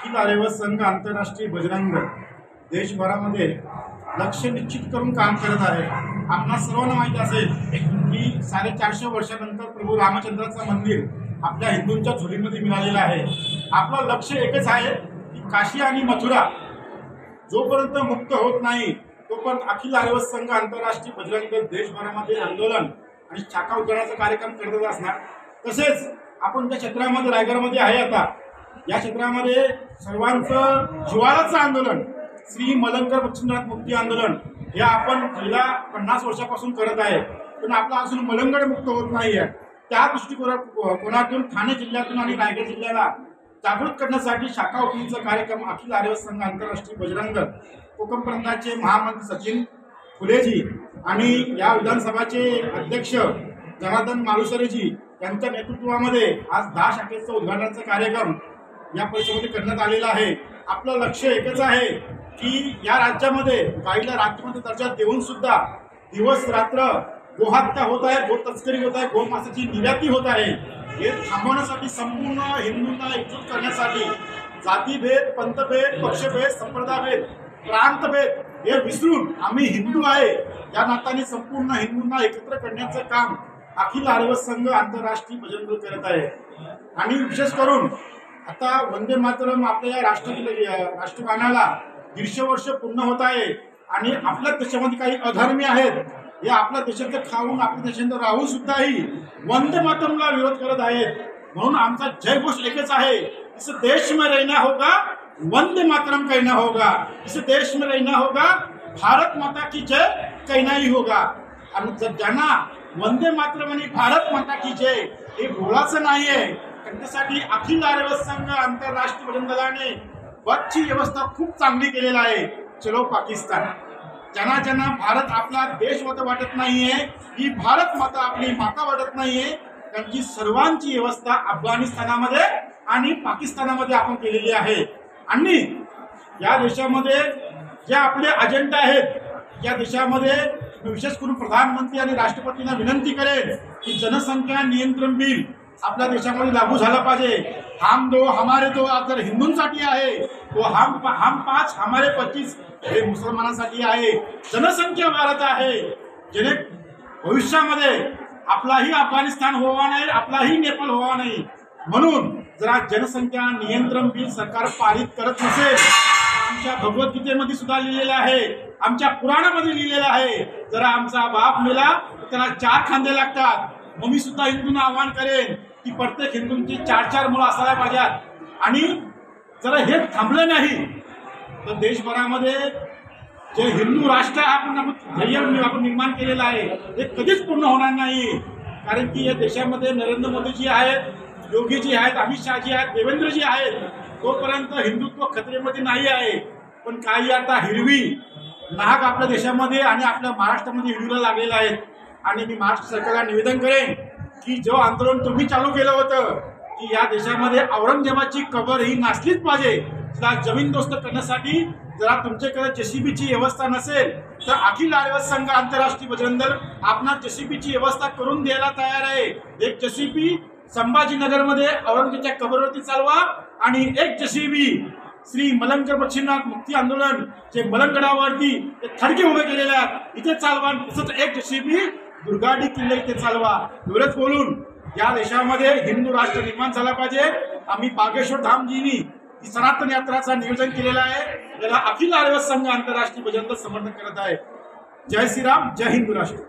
अखिल आर्यवैश्य संघ आंतरराष्ट्रीय बजरंग दल देशभरामध्ये लक्ष्य निश्चित करून काम करत आहे। आपल्या सर्वांना माहिती असेल की 450 वर्षानंतर प्रभू रामचंद्राचं मंदिर आपल्या हिंदूंच्या झोळीमध्ये मिळालेलं आहे। आपलं लक्ष्य एकच आहे की काशी आणि मथुरा जोपर्यंत मुक्त होत नाही तोपर्यंत अखिल आर्यवैश्य संघ आंतरराष्ट्रीय बजरंग दल देशभरामध्ये आंदोलन आणि शाखा उघडण्याचा कार्यक्रम करत असणार। तसेच आपण त्या क्षेत्रामध्ये रायगडमध्ये आहे, आता या क्षेत्रामध्ये सर्वांचं जिव्हाळ्याचं आंदोलन श्री मलंगड बक्षीनाथ मुक्ती आंदोलन हे आपण गेल्या 50 वर्षापासून करत आहे, पण आपला अजून मलंगड मुक्त होत नाही आहे। त्या दृष्टिकोनातून ठाणे जिल्ह्यातून आणि रायगड जिल्ह्याला जागृत करण्यासाठी शाखा उघडणीचा कार्यक्रम अखिल आर्यवैश्य संघ आंतरराष्ट्रीय बजरंग दल कोकण प्रांताचे महामंत्री सचिन फुलेजी आणि या विधानसभाचे अध्यक्ष जनार्दन मालुसरेजी यांच्या नेतृत्वामध्ये आज 10 शाखेचा उद्घाटनाचा कार्यक्रम या परिषदेमध्ये करण्यात आलेला आहे। आपलं लक्ष्य एकच आहे की या राज्यामध्ये गाईला राज्यामध्ये दर्जा देऊन सुद्धा दिवस रात्र गोहत्या होत आहे, गो तस्करी होत आहे, गोमांसाची निर्याती होत आहे। हे थांबवण्यासाठी संपूर्ण हिंदूंना एकजूट करण्यासाठी जातीभेद, पंथभेद, पक्षभेद, संप्रदायभेद, प्रांतभेद हे विसरून आम्ही हिंदू आहे या नात्याने संपूर्ण हिंदूंना एकत्र करण्याचं काम अखिल आर्यवैश्य संघ आंतरराष्ट्रीय बजरंग दल करत आहे। आणि विशेष करून आता वंदे मातरम आपल्या या राष्ट्रगानाला 150 वर्ष पूर्ण होत आहे आणि आपल्या देशामध्ये काही अधर्मी आहेत, हे आपल्या देशाचं खाऊन आपल्या देशात राहून सुद्धाही वंदे मातरमला विरोध करत आहेत। म्हणून आमचा जयघोष एकच आहे, इस देश में रहना होगा, वंदे मातरम कहना होगा, इस देश में रहना होगा, भारत माता की जय कहना ही होगा। आणि ज्यांना वंदे मातरम आणि भारत माता की जय हे बोलायचं नाहीये त्यांच्यासाठी अखिल आर्यवैश्य संघ आंतरराष्ट्रीय बजरंग दलाने बसची व्यवस्था खूप चांगली केलेला आहे। चलो पाकिस्तान, ज्यांना भारत आपला देश वाटत नाहीये, ही भारत माता आपली माता वाटत नाहीये, त्यांची सर्वांची व्यवस्था अफगाणिस्तानामध्ये आणि पाकिस्तानामध्ये आपण केलेली आहे। आणि या देशामध्ये जे आपले अजेंडा आहेत, या देशामध्ये विशेष करून प्रधानमंत्री आणि राष्ट्रपतींना विनंती करेल की जनसंख्या नियंत्रण बिल आपल्या देशामध्ये लागू झाला पाहिजे। हम दो हमारे दो जर हिंदूंसाठी आहे, तो हम 5 हमारे 25 हे मुसलमानांसाठी आहे। जनसंख्या वाढत आहे, जेणे भविष्यामध्ये आपलाही अफगाणिस्तान व्हावा नाही, आपलाही नेपाळ व्हावा नाही। म्हणून जरा जनसंख्या नियंत्रण बिल सरकार पारित करत नसेल, आमच्या भगवद्गीतेमध्ये सुद्धा लिहिलेलं आहे, आमच्या पुराणामध्ये लिहिलेलं आहे, जरा आमचा बाप मेला तर त्याला 4 खांदे लागतात। मग मी सुद्धा हिंदूंना आवाहन करेन की प्रत्येक हिंदूंची 4 मुलं असायला पाहिजेत। आणि जर हे थांबलं नाही तर देशभरामध्ये जे हिंदू राष्ट्र आपण निर्माण केलेलं आहे ते कधीच पूर्ण होणार नाही। कारण की या देशामध्ये नरेंद्र मोदीजी आहेत, योगीजी आहेत, अमित शहाजी आहेत, देवेंद्रजी आहेत, तोपर्यंत हिंदुत्व खतरेमध्ये नाही आहे। पण काही आता हिरवी नाहक आपल्या देशामध्ये आणि आपल्या महाराष्ट्रामध्ये हिरवीला लागलेला आहेत। आणि मी महाराष्ट्र सरकारला निवेदन करेन की जो आंदोलन तुम्ही चालू केलं होतं की या देशामध्ये औरंगजेबाची कबर ही नासलीच पाहिजे, तिला जमीनदोस्त करण्यासाठी जरा तुमच्याकडे जेसीबीची व्यवस्था नसेल तर अखिल आर्यवैश्य संघ आंतरराष्ट्रीय बजरंग दल आपला जेसीबीची व्यवस्था करून द्यायला तयार आहे। एक जेसीबी संभाजीनगरमध्ये औरंगजेबाच्या कबरवरती चालवा आणि एक जेसीबी श्री मलंगड बक्षीनाथ मुक्ती आंदोलन जे मलंगडावरती थडके उभे केलेले आहेत इथे चालवा। तसंच एक जेसीबी दुर्गाडी किल्ले इथे चालवा। एवढंच बोलून या देशामध्ये हिंदू राष्ट्र निर्माण झाला पाहिजे। आम्ही बागेश्वर धामजीनी ही सनातन यात्राचं नियोजन केलेलं आहे, याला अखिल आर्यवैश्य संघ आंतरराष्ट्रीय बजरंग दल समर्थन करत आहे। जय श्रीराम, जय हिंदू राष्ट्र।